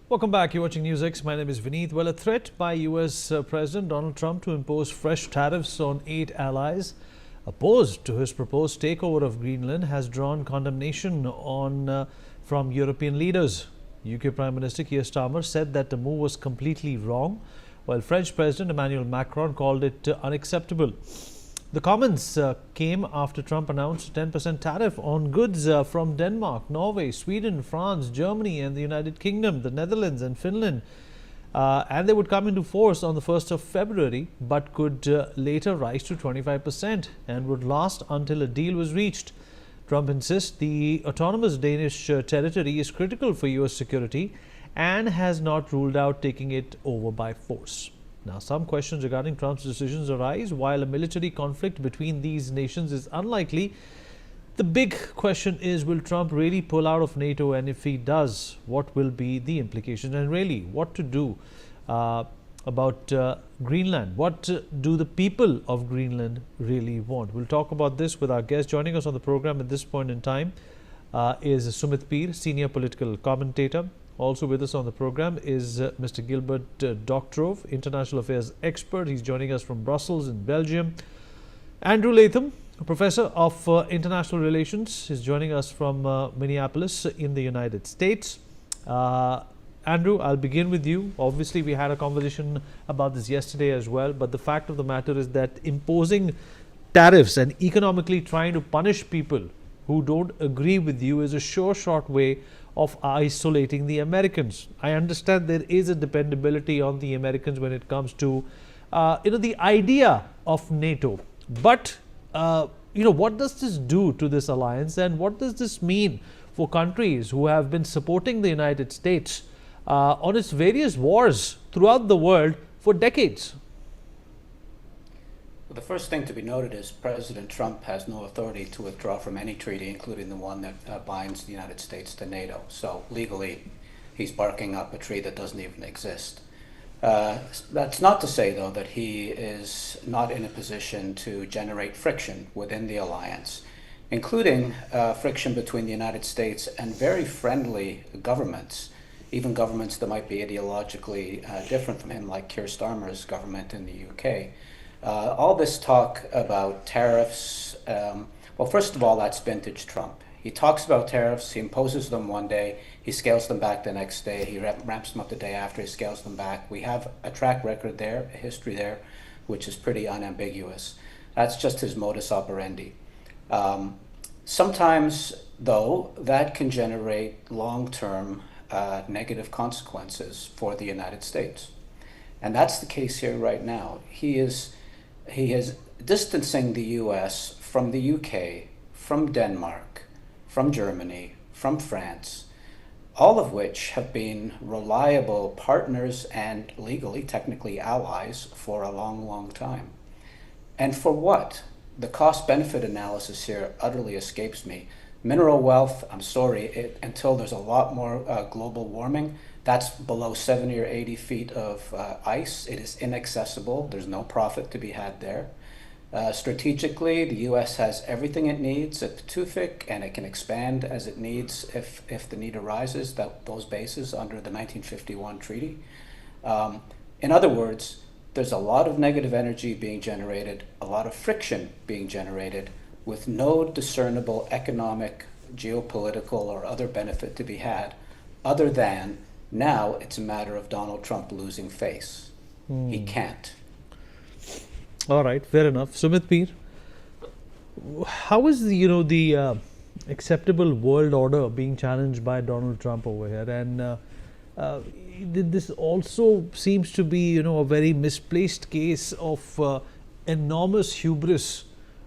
Welcome back. You're watching NewsX. My name is Vineet. Well, a threat by US President Donald Trump to impose fresh tariffs on 8 allies opposed to his proposed takeover of Greenland has drawn condemnation from European leaders. UK Prime Minister Keir Starmer said that the move was completely wrong, while French President Emmanuel Macron called it unacceptable. The comments came after Trump announced a 10% tariff on goods from Denmark, Norway, Sweden, France, Germany and the United Kingdom, the Netherlands and Finland. And they would come into force on the 1st of February, but could later rise to 25% and would last until a deal was reached. Trump insists the autonomous Danish territory is critical for US security and has not ruled out taking it over by force. Now, some questions regarding Trump's decisions arise. While a military conflict between these nations is unlikely, the big question is, will Trump really pull out of NATO? And if he does, what will be the implications? And really, what to do about Greenland? What do the people of Greenland really want? We'll talk about this with our guest. Joining us on the program at this point in time is Sumit Peer, senior political commentator. Also with us on the program is Mr. Gilbert Doctorow, international affairs expert. He's joining us from Brussels in Belgium. Andrew Latham, professor of international relations, is joining us from Minneapolis in the United States. Andrew, I'll begin with you. Obviously, we had a conversation about this yesterday as well, but the fact of the matter is that imposing tariffs and economically trying to punish people who don't agree with you is a sure shot way of isolating the Americans. I understand there is a dependability on the Americans when it comes to the idea of NATO. But what does this do to this alliance, and what does this mean for countries who have been supporting the United States on its various wars throughout the world for decades? Well, the first thing to be noted is President Trump has no authority to withdraw from any treaty, including the one that binds the United States to NATO. So legally, he's barking up a tree that doesn't even exist. That's not to say, though, that he is not in a position to generate friction within the alliance, including friction between the United States and very friendly governments, even governments that might be ideologically different from him, like Keir Starmer's government in the UK. All this talk about tariffs, well, first of all, that's vintage Trump. He talks about tariffs, he imposes them one day, he scales them back the next day, he ramps them up the day after, he scales them back. We have a track record there, a history there, which is pretty unambiguous. That's just his modus operandi. Sometimes, though, that can generate long-term negative consequences for the United States. And that's the case here right now. He is distancing the US from the UK, from Denmark, from Germany, from France, all of which have been reliable partners and legally, technically allies for a long, long time. And for what? The cost-benefit analysis here utterly escapes me. Mineral wealth, I'm sorry, until there's a lot more global warming, that's below 70 or 80 feet of ice. It is inaccessible. There's no profit to be had there. Strategically, the U.S. has everything it needs at the Pacific, and it can expand as it needs if the need arises, those bases under the 1951 treaty. In other words, there's a lot of negative energy being generated, a lot of friction being generated, with no discernible economic, geopolitical, or other benefit to be had, other than now it's a matter of Donald Trump losing face. He can't. All right, fair enough. Sumit Peer, how is the acceptable world order being challenged by Donald Trump over here? And this also seems to be a very misplaced case of enormous hubris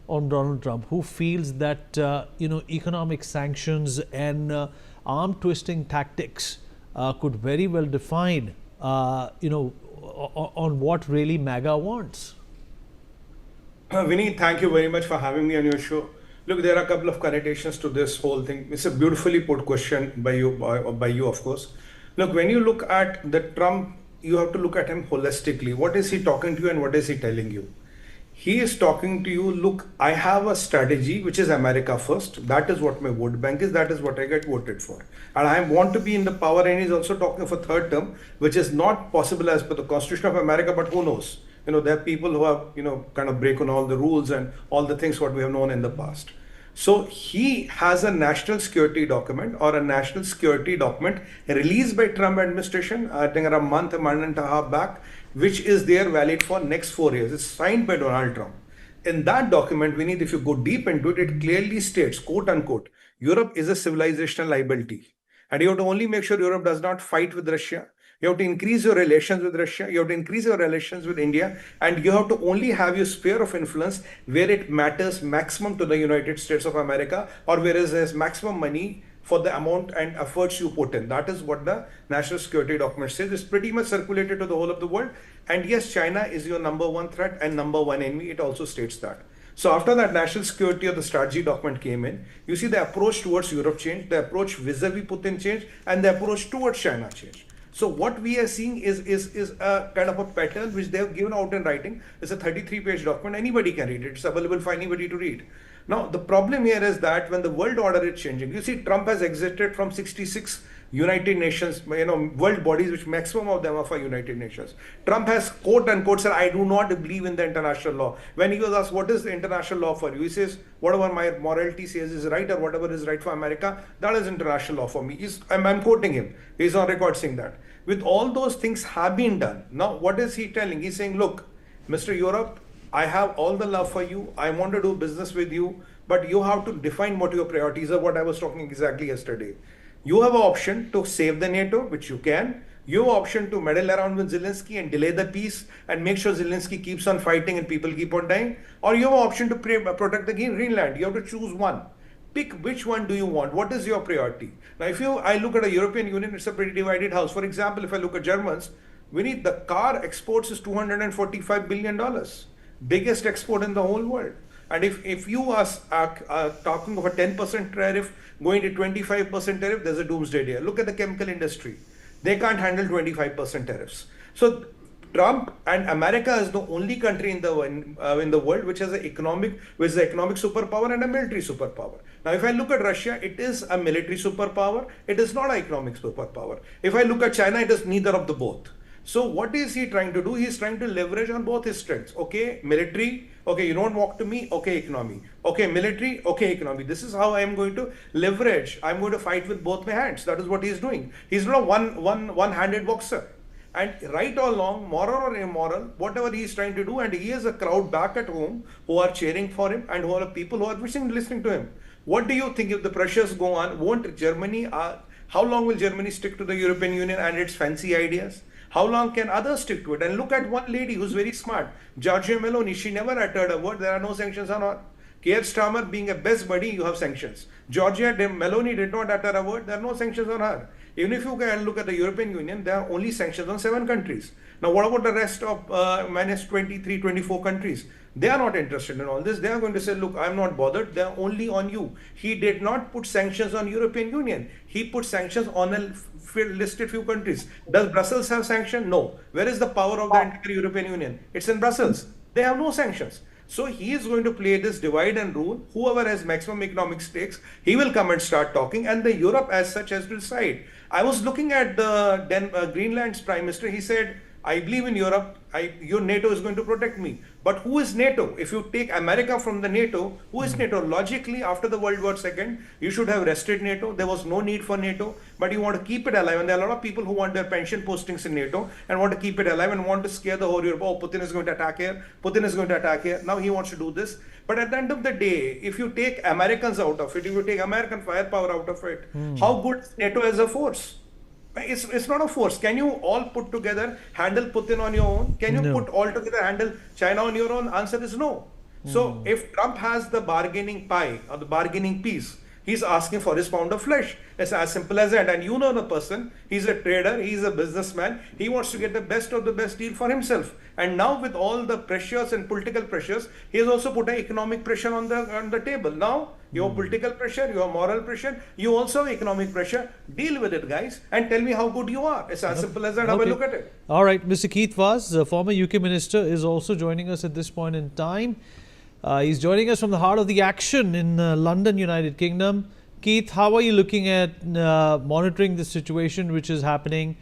on Donald Trump, who feels that economic sanctions and arm twisting tactics could very well define on what really MAGA wants. Vinny, thank you very much for having me on your show. Look, there are a couple of connotations to this whole thing. It's a beautifully put question by you, of course. Look, when you look at the Trump, you have to look at him holistically. What is he talking to you and what is he telling you? he is talking to you, look, I have a strategy which is America first. That is what my vote bank is. That is what I get voted for. And I want to be in the power. And he's also talking for third term, which is not possible as per the Constitution of America, but who knows? There are people who have, kind of break on all the rules and all the things what we have known in the past. So he has a national security document or a national security document released by Trump administration, I think around a month and a half back, which is there valid for next 4 years. It's signed by Donald Trump. In that document, Vineet, if you go deep into it, it clearly states, quote unquote, Europe is a civilizational liability. And you have to only make sure Europe does not fight with Russia. You have to increase your relations with Russia. You have to increase your relations with India. And you have to only have your sphere of influence where it matters maximum to the United States of America, or where there's maximum money for the amount and efforts you put in. That is what the national security document says. It's pretty much circulated to the whole of the world. And yes, China is your number one threat and number one enemy. It also states that. So after that national security or the strategy document came in, you see the approach towards Europe changed, the approach vis-a-vis Putin changed, and the approach towards China changed. So what we are seeing is a kind of a pattern which they have given out in writing. It's a 33-page document. Anybody can read it. It's available for anybody to read. Now, the problem here is that when the world order is changing, you see Trump has exited from 66 United Nations, world bodies, which maximum of them are for United Nations. Trump has quote unquote said, I do not believe in the international law. When he was asked, what is the international law for you? He says, whatever my morality says is right, or whatever is right for America, that is international law for me. I'm quoting him. He's on record saying that. With all those things have been done. Now, what is he telling? He's saying, look, Mr. Europe, I have all the love for you. I want to do business with you, but you have to define what your priorities are, what I was talking exactly yesterday. You have an option to save the NATO, which you can. You have an option to meddle around with Zelensky and delay the peace and make sure Zelensky keeps on fighting and people keep on dying. Or you have an option to protect the Greenland. You have to choose one. Pick which one do you want? What is your priority? Now, I look at a European Union, it's a pretty divided house. For example, if I look at Germans, the car exports is $245 billion. Biggest export in the whole world. And if you are talking of a 10% tariff going to 25% tariff, there's a doomsday day. Look at the chemical industry. They can't handle 25% tariffs. So Trump and America is the only country in the world which has an economic superpower and a military superpower. Now, if I look at Russia, it is a military superpower. It is not an economic superpower. If I look at China, it is neither of the both. So what is he trying to do? He's trying to leverage on both his strengths. Okay, military. Okay, you don't walk to me. Okay, economy. Okay, military. Okay, economy. This is how I am going to leverage. I'm going to fight with both my hands. That is what he's doing. He's not a one-handed boxer. And right or wrong, moral or immoral, whatever he is trying to do, and he has a crowd back at home who are cheering for him and who are people who are listening to him. What do you think if the pressures go on? Won't Germany, how long will Germany stick to the European Union and its fancy ideas? How long can others stick to it? And look at one lady who's very smart, Giorgia Meloni. She never uttered a word. There are no sanctions on her. Keir Starmer being a best buddy, you have sanctions. Giorgia Meloni did not utter a word. There are no sanctions on her. Even if you can look at the European Union, there are only sanctions on 7 countries. Now, what about the rest of minus 23, 24 countries? They are not interested in all this. They are going to say, look, I'm not bothered. They are only on you. He did not put sanctions on European Union. He put sanctions on a listed few countries. Does Brussels have sanctions? No. Where is the power of the entire European Union? It's in Brussels. They have no sanctions. So he is going to play this divide and rule. Whoever has maximum economic stakes, he will come and start talking, and the Europe as such has to decide. I was looking at the Greenland's prime minister. He said, I believe in Europe. Your NATO is going to protect me. But who is NATO? If you take America from the NATO, who is NATO? Logically, after the World War II, you should have rested NATO. There was no need for NATO, but you want to keep it alive. And there are a lot of people who want their pension postings in NATO and want to keep it alive and want to scare the whole Europe. Oh, Putin is going to attack here. Putin is going to attack here. Now he wants to do this. But at the end of the day, if you take Americans out of it, if you take American firepower out of it, how good is NATO as a force? It's not a force. Can you all put together handle Putin on your own? Can you put all together handle China on your own? Answer is no. So if Trump has the bargaining pie or the bargaining piece, he's asking for his pound of flesh. It's as simple as that. And you know the person, he's a trader, he's a businessman. He wants to get the best of the best deal for himself. And now with all the pressures and political pressures, he has also put an economic pressure on the table. Now You have political pressure, you have moral pressure, you also have economic pressure. Deal with it, guys, and tell me how good you are. It's as simple as that, how I look at it. All right, Mr. Keith Vaz, former UK minister, is also joining us at this point in time. He's joining us from the heart of the action in London, United Kingdom. Keith, how are you looking at monitoring the situation which is happening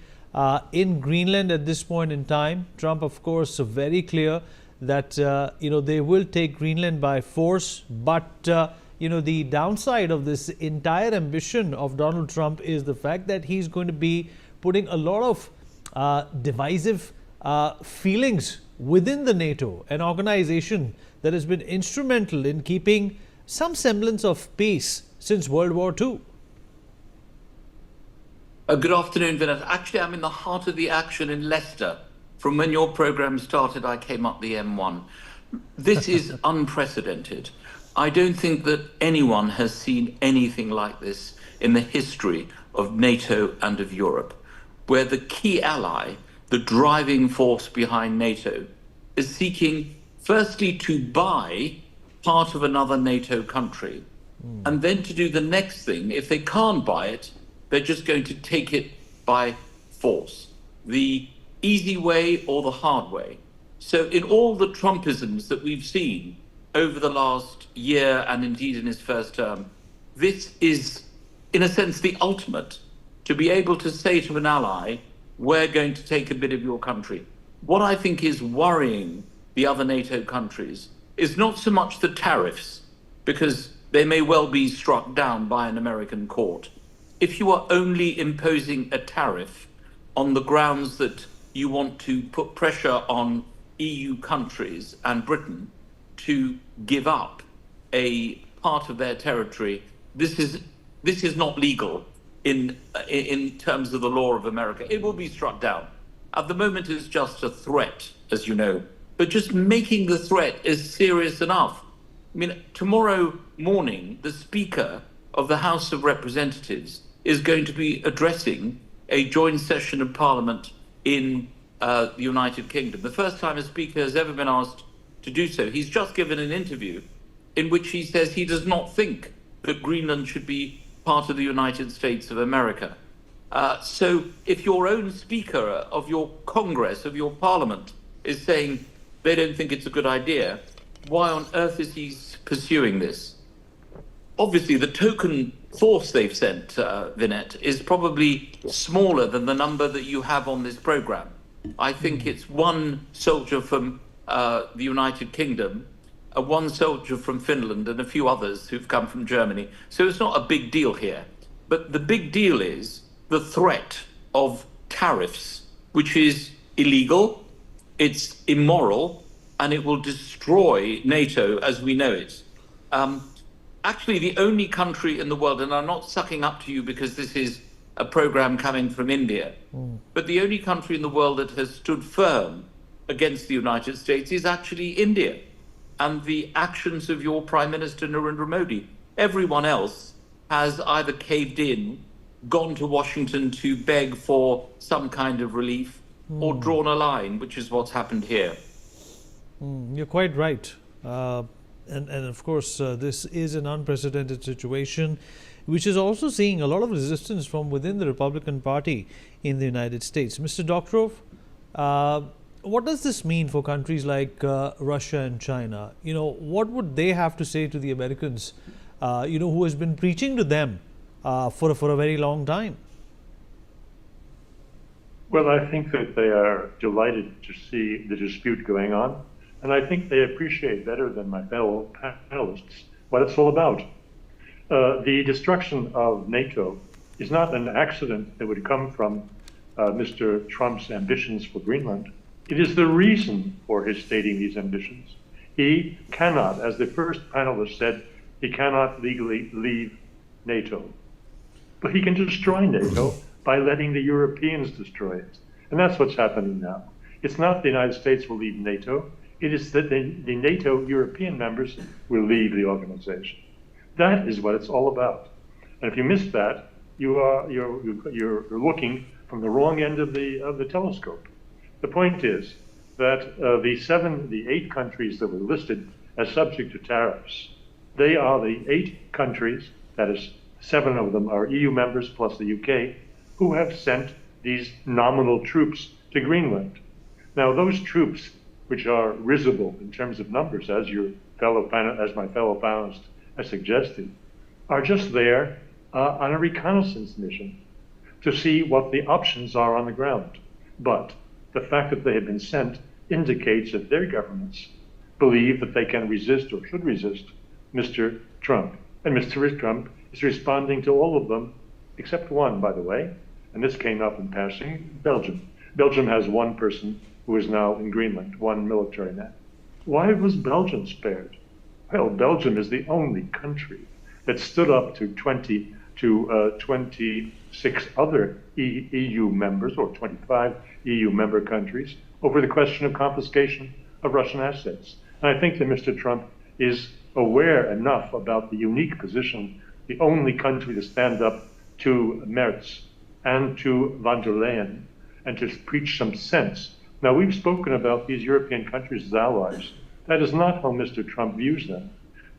in Greenland at this point in time? Trump, of course, very clear that they will take Greenland by force, but the downside of this entire ambition of Donald Trump is the fact that he's going to be putting a lot of divisive feelings within the NATO, an organization that has been instrumental in keeping some semblance of peace since World War II. Good afternoon, Vinod. Actually, I'm in the heart of the action in Leicester. From when your program started, I came up the M1. This is unprecedented. I don't think that anyone has seen anything like this in the history of NATO and of Europe, where the key ally, the driving force behind NATO, is seeking firstly to buy part of another NATO country, and then to do the next thing. If they can't buy it, they're just going to take it by force. The easy way or the hard way. So in all the Trumpisms that we've seen over the last year and indeed in his first term, this is, in a sense, the ultimate, to be able to say to an ally, we're going to take a bit of your country. What I think is worrying the other NATO countries is not so much the tariffs, because they may well be struck down by an American court. If you are only imposing a tariff on the grounds that you want to put pressure on EU countries and Britain to give up a part of their territory, this is not legal in terms of the law of America. It will be struck down. At the moment, it's just a threat, as you know, but just making the threat is serious enough. I mean, tomorrow morning, the Speaker of the House of Representatives is going to be addressing a joint session of Parliament in the United Kingdom. The first time a Speaker has ever been asked to do so. He's just given an interview in which he says he does not think that Greenland should be part of the United States of America. So if your own Speaker of your Congress, of your Parliament, is saying they don't think it's a good idea, why on earth is he pursuing this? Obviously, the token force they've sent, Vinette, is probably smaller than the number that you have on this program. I think it's one soldier from the United Kingdom, one soldier from Finland, and a few others who've come from Germany. So it's not a big deal here. But the big deal is the threat of tariffs, which is illegal, it's immoral, and it will destroy NATO as we know it. Actually, the only country in the world, and I'm not sucking up to you because this is a program coming from India, but the only country in the world that has stood firm against the United States is actually India, and the actions of your Prime Minister Narendra Modi. Everyone else has either caved in, gone to Washington to beg for some kind of relief, or drawn a line, which is what's happened here. You're quite right. And of course, this is an unprecedented situation, which is also seeing a lot of resistance from within the Republican Party in the United States. Mr. Doktorov, what does this mean for countries like Russia and China? What would they have to say to the Americans, who has been preaching to them for a very long time? Well, I think that they are delighted to see the dispute going on. And I think they appreciate better than my fellow panelists what it's all about. The destruction of NATO is not an accident that would come from Mr. Trump's ambitions for Greenland. It is the reason for his stating these ambitions. He cannot, as the first panelist said, he cannot legally leave NATO. But he can destroy NATO by letting the Europeans destroy it. And that's what's happening now. It's not the United States will leave NATO. It is that the NATO European members will leave the organization. That is what it's all about. And if you miss that, you're looking from the wrong end of the telescope. The point is that the 8 countries that were listed as subject to tariffs, They are the 8 countries, that is, 7 of them are EU members plus the UK, who have sent these nominal troops to Greenland. Now, those troops, which are risible in terms of numbers, as my fellow panelist has suggested, are just there on a reconnaissance mission to see what the options are on the ground. But the fact that they have been sent indicates that their governments believe that they can resist or should resist Mr. Trump. And Mr. Trump is responding to all of them, except one, by the way, and this came up in passing, Belgium. Belgium has one person who is now in Greenland, one military man. Why was Belgium spared? Well, Belgium is the only country that stood up to 26 other EU members, or 25 EU member countries, over the question of confiscation of Russian assets. And I think that Mr. Trump is aware enough about the unique position, the only country to stand up to Merz and to von der Leyen and to preach some sense. Now, we've spoken about these European countries as allies. That is not how Mr. Trump views them.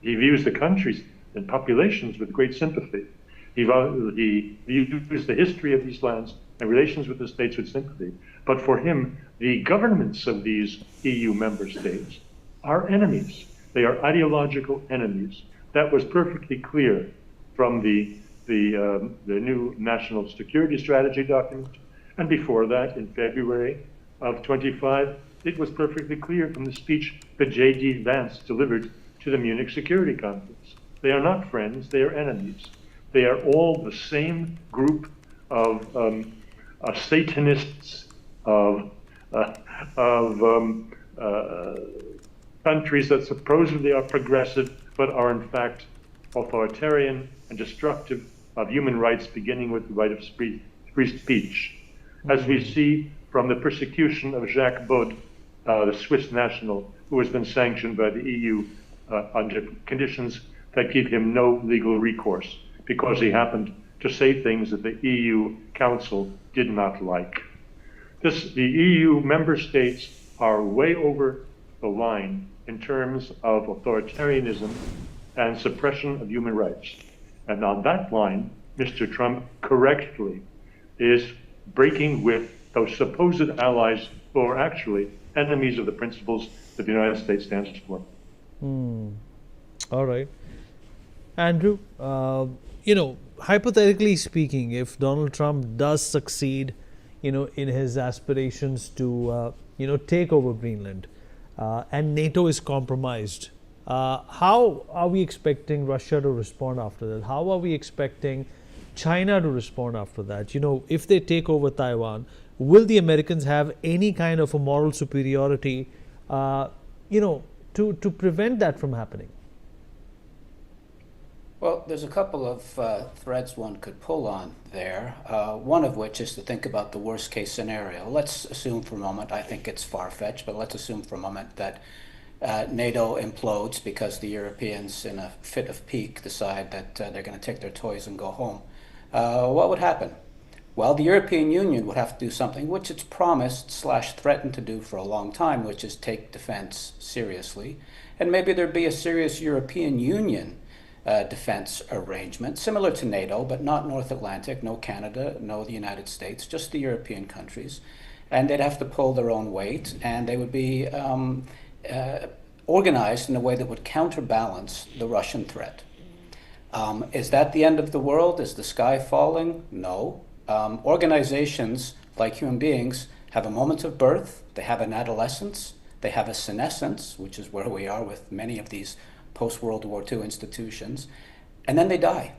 He views the countries and populations with great sympathy. He views the history of these lands and relations with the states with sympathy. But for him, the governments of these EU member states are enemies. They are ideological enemies. That was perfectly clear from the new national security strategy document. And before that, in February of 25, it was perfectly clear from the speech that J.D. Vance delivered to the Munich Security Conference. They are not friends, they are enemies. They are all the same group of Satanists, of countries that supposedly are progressive, but are in fact authoritarian and destructive of human rights, beginning with the right of free speech. As we see from the persecution of Jacques Baud, the Swiss national, who has been sanctioned by the EU under conditions that give him no legal recourse, because he happened to say things that the EU Council did not like. The EU member states are way over the line in terms of authoritarianism and suppression of human rights. And on that line, Mr. Trump correctly is breaking with those supposed allies who are actually enemies of the principles that the United States stands for. All right. Andrew, hypothetically speaking, if Donald Trump does succeed, in his aspirations to, take over Greenland, and NATO is compromised, how are we expecting Russia to respond after that? How are we expecting China to respond after that? If they take over Taiwan, will the Americans have any kind of a moral superiority, to prevent that from happening? Well, there's a couple of threads one could pull on there, one of which is to think about the worst case scenario. Let's assume for a moment, I think it's far-fetched, but let's assume for a moment that NATO implodes because the Europeans, in a fit of pique, decide that they're going to take their toys and go home. What would happen? Well, the European Union would have to do something which it's promised/threatened to do for a long time, which is take defense seriously. And maybe there'd be a serious European Union defense arrangement, similar to NATO, but not North Atlantic, no Canada, no the United States, just the European countries. And they'd have to pull their own weight, and they would be organized in a way that would counterbalance the Russian threat. Is that the end of the world? Is the sky falling? No. Organizations, like human beings, have a moment of birth, they have an adolescence, they have a senescence, which is where we are with many of these post-World War II institutions, and then they die.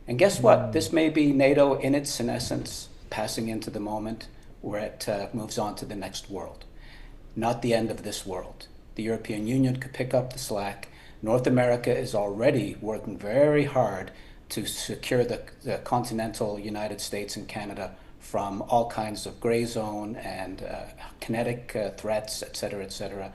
And guess what? This may be NATO in its senescence, passing into the moment where it moves on to the next world. Not the end of this world. The European Union could pick up the slack. North America is already working very hard to secure the continental United States and Canada from all kinds of gray zone and kinetic threats, et cetera, et cetera.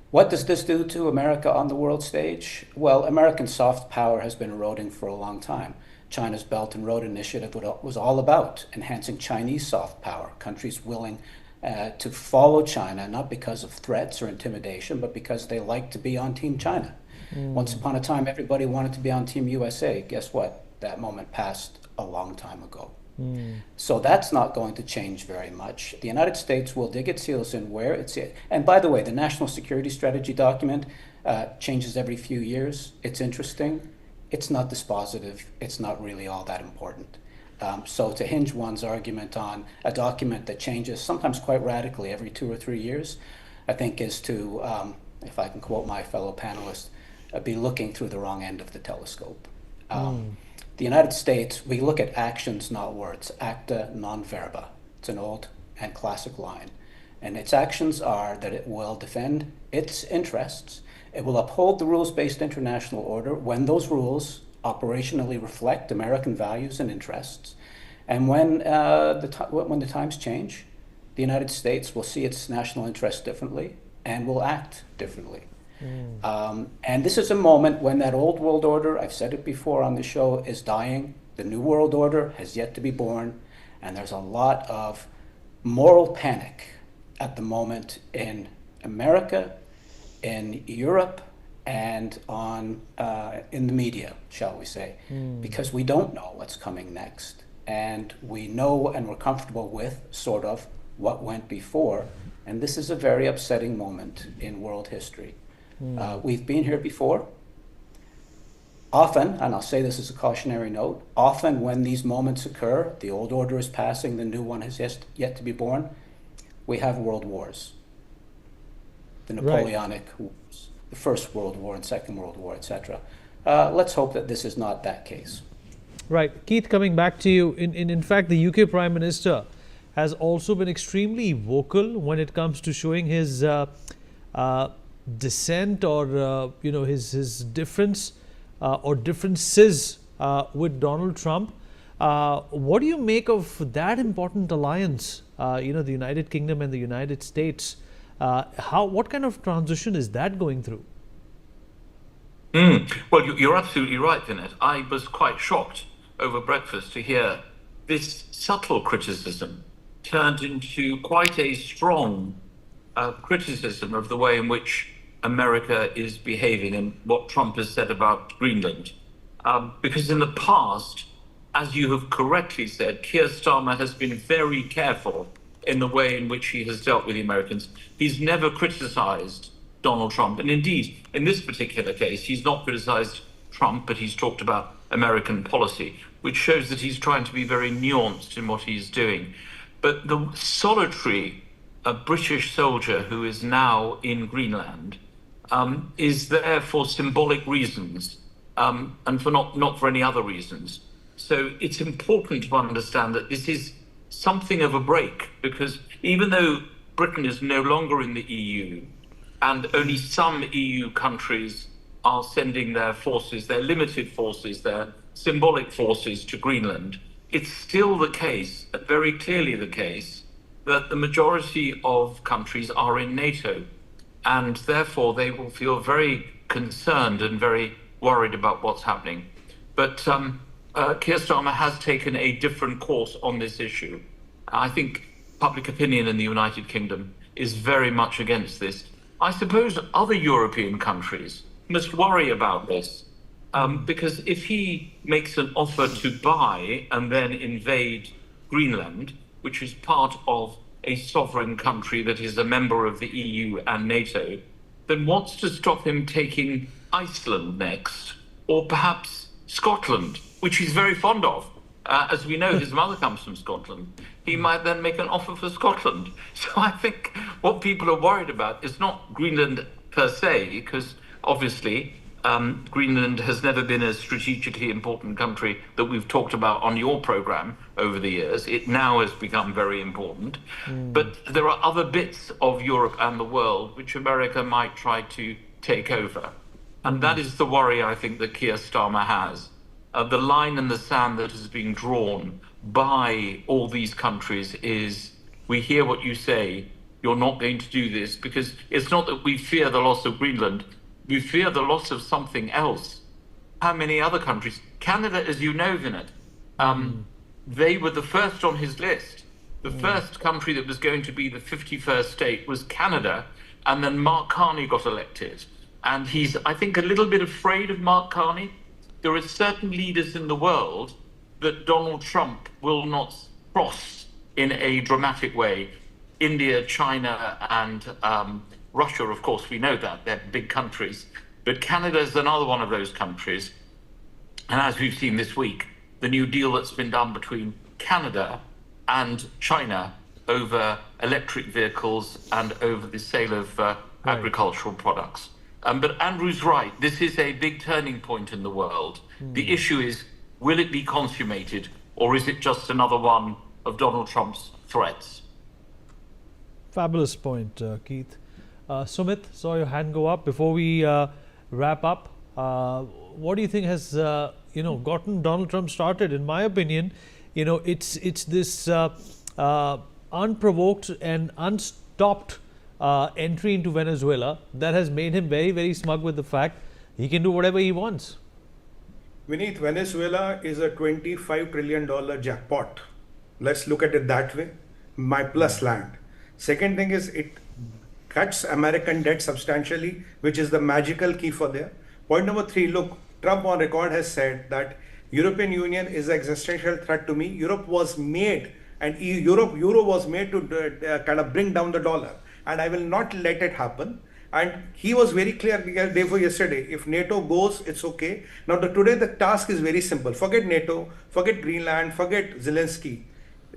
What does this do to America on the world stage? Well, American soft power has been eroding for a long time. China's Belt and Road Initiative was all about enhancing Chinese soft power, countries willing to follow China, not because of threats or intimidation, but because they like to be on Team China. Once upon a time, everybody wanted to be on Team USA. Guess what? That moment passed a long time ago. So that's not going to change very much. The United States will dig its heels in where it's it. And by the way, the National Security Strategy document changes every few years. It's interesting. It's not dispositive. It's not really all that important. So to hinge one's argument on a document that changes sometimes quite radically every 2 or 3 years, I think is to, if I can quote my fellow panelists, be looking through the wrong end of the telescope. The United States, we look at actions, not words. Acta non verba. It's an old and classic line. And its actions are that it will defend its interests. It will uphold the rules-based international order when those rules operationally reflect American values and interests. And when the times change, the United States will see its national interests differently and will act differently. And this is a moment when that old world order, I've said it before on the show, is dying. The new world order has yet to be born. And there's a lot of moral panic at the moment in America, in Europe, and in the media, shall we say, because we don't know what's coming next. And we know and we're comfortable with sort of what went before. And this is a very upsetting moment in world history. We've been here before. Often, and I'll say this as a cautionary note, often when these moments occur, the old order is passing, the new one has yet to be born, we have world wars. The Napoleonic Wars, the First World War and Second World War, etc. Let's hope that this is not that case. Right. Keith, coming back to you, in fact, the UK Prime Minister has also been extremely vocal when it comes to showing his dissent or his difference or differences with Donald Trump. What do you make of that important alliance? The United Kingdom and the United States. What kind of transition is that going through? Well, you're absolutely right, Vinit. I was quite shocked over breakfast to hear this subtle criticism turned into quite a strong criticism of the way in which America is behaving and what Trump has said about Greenland. Because in the past, as you have correctly said, Keir Starmer has been very careful in the way in which he has dealt with the Americans. He's never criticized Donald Trump. And indeed, in this particular case, he's not criticized Trump, but he's talked about American policy, which shows that he's trying to be very nuanced in what he's doing. But the solitary British soldier who is now in Greenland is there for symbolic reasons and for not for any other reasons. So it's important to understand that this is something of a break, because even though Britain is no longer in the EU and only some EU countries are sending their forces, their limited forces, their symbolic forces to Greenland, it's still the case, very clearly the case, that the majority of countries are in NATO, and therefore they will feel very concerned and very worried about what's happening. But Keir Starmer has taken a different course on this issue. I think public opinion in the United Kingdom is very much against this. I suppose other European countries must worry about this, because if he makes an offer to buy and then invade Greenland, which is part of a sovereign country that is a member of the EU and NATO, then what's to stop him taking Iceland next, or perhaps Scotland, which he's very fond of? As we know, his mother comes from Scotland. He might then make an offer for Scotland. So I think what people are worried about is not Greenland per se, because obviously Greenland has never been a strategically important country that we've talked about on your program over the years. It now has become very important. But there are other bits of Europe and the world which America might try to take over. And that is the worry, I think, that Keir Starmer has. The line in the sand that is being drawn by all these countries is, we hear what you say, you're not going to do this, because it's not that we fear the loss of Greenland, we fear the loss of something else. How many other countries? Canada, as you know, Vinit, they were the first on his list. The first country that was going to be the 51st state was Canada, and then Mark Carney got elected. And he's, I think, a little bit afraid of Mark Carney. There are certain leaders in the world that Donald Trump will not cross in a dramatic way. India, China, and Russia, of course, we know that. They're big countries. But Canada is another one of those countries. And as we've seen this week, the new deal that's been done between Canada and China over electric vehicles and over the sale of agricultural products. But Andrew's right. This is a big turning point in the world. The issue is, will it be consummated, or is it just another one of Donald Trump's threats? Fabulous point, Keith. Sumit, saw your hand go up. Before we wrap up, what do you think has gotten Donald Trump started? In my opinion, it's this unprovoked and unstopped entry into Venezuela that has made him very, very smug with the fact he can do whatever he wants. Vineet, Venezuela is a $25 trillion jackpot. Let's look at it that way. My plus land. Second thing is it cuts American debt substantially, which is the magical key for there. Point number 3, look, Trump on record has said that European Union is an existential threat to me. Europe was made, and Euro was made to kind of bring down the dollar, and I will not let it happen. And he was very clear day before yesterday, if NATO goes, it's okay. Now today the task is very simple. Forget NATO, forget Greenland, forget Zelensky.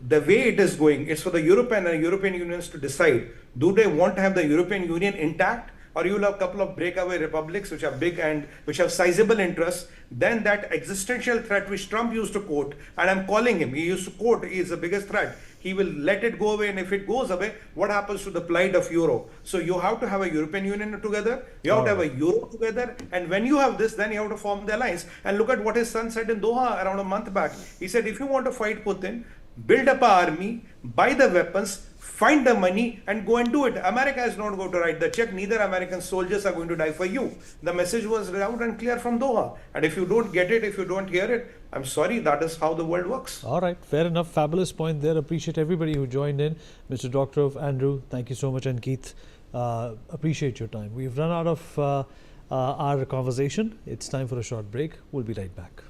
The way it is going, it's for the European and European unions to decide, do they want to have the European Union intact, or you will have a couple of breakaway republics which are big and which have sizable interests. Then that existential threat which Trump used to quote, and I'm calling him, he used to quote, he is the biggest threat. He will let it go away, and if it goes away, what happens to the plight of Euro? So you have to have a European Union together, you have to have a Euro together, and when you have this, then you have to form the alliance. And look at what his son said in Doha around a month back. He said, if you want to fight Putin, build up an army, buy the weapons, find the money, and go and do it. America is not going to write the check. Neither American soldiers are going to die for you. The message was loud and clear from Doha. And if you don't get it, if you don't hear it, I'm sorry, that is how the world works. All right, fair enough. Fabulous point there. Appreciate everybody who joined in. Mr. Dr. Andrew, thank you so much. And Keith, appreciate your time. We've run out of our conversation. It's time for a short break. We'll be right back.